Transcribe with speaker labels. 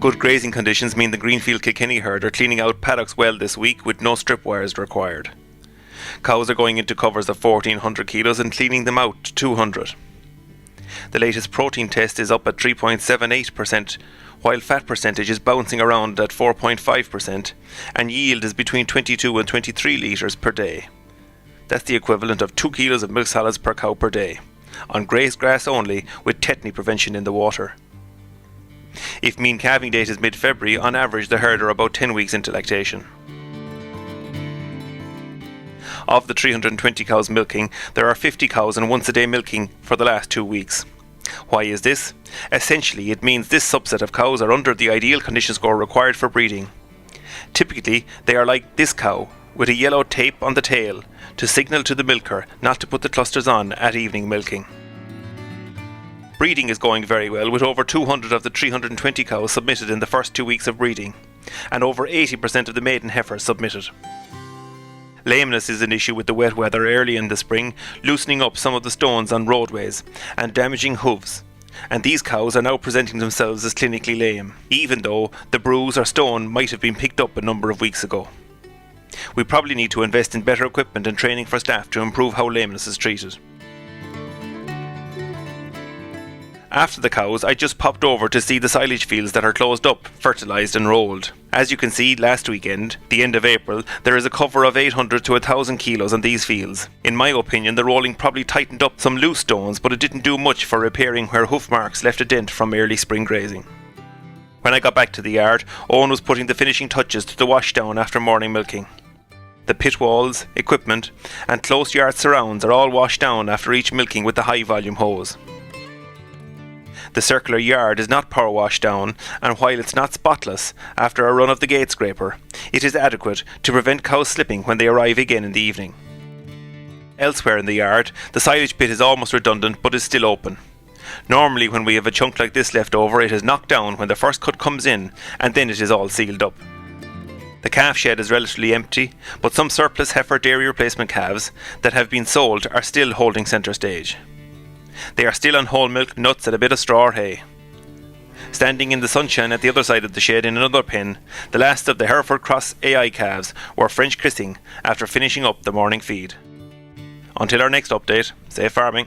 Speaker 1: Good grazing conditions mean the Greenfield Kilkenny herd are cleaning out paddocks well this week with no strip wires required. Cows are going into covers of 1400 kilos and cleaning them out to 200. The latest protein test is up at 3.78%, while fat percentage is bouncing around at 4.5%, and yield is between 22 and 23 litres per day. That's the equivalent of 2 kilos of milk solids per cow per day, on grazed grass only, with tetany prevention in the water. If mean calving date is mid-February, on average the herd are about 10 weeks into lactation. Of the 320 cows milking, there are 50 cows on once-a-day milking for the last 2 weeks. Why is this? Essentially, it means this subset of cows are under the ideal condition score required for breeding. Typically, they are like this cow, with a yellow tape on the tail, to signal to the milker not to put the clusters on at evening milking. Breeding is going very well, with over 200 of the 320 cows submitted in the first 2 weeks of breeding, and over 80% of the maiden heifers submitted. Lameness is an issue with the wet weather early in the spring, loosening up some of the stones on roadways and damaging hooves, and these cows are now presenting themselves as clinically lame, even though the bruise or stone might have been picked up a number of weeks ago. We probably need to invest in better equipment and training for staff to improve how lameness is treated. After the cows, I just popped over to see the silage fields that are closed up, fertilised and rolled. As you can see, last weekend, the end of April, there is a cover of 800 to 1000 kilos on these fields. In my opinion, the rolling probably tightened up some loose stones, but it didn't do much for repairing where hoof marks left a dent from early spring grazing. When I got back to the yard, Owen was putting the finishing touches to the washdown after morning milking. The pit walls, equipment, and close yard surrounds are all washed down after each milking with the high volume hose. The circular yard is not power washed down, and while it's not spotless after a run of the gate scraper, it is adequate to prevent cows slipping when they arrive again in the evening. Elsewhere in the yard, the silage pit is almost redundant but is still open. Normally when we have a chunk like this left over, it is knocked down when the first cut comes in, and then it is all sealed up. The calf shed is relatively empty, but some surplus heifer dairy replacement calves that have been sold are still holding centre stage. They are still on whole milk, nuts and a bit of straw or hay. Standing in the sunshine at the other side of the shed in another pen, the last of the Hereford Cross AI calves were French kissing after finishing up the morning feed. Until our next update, safe farming.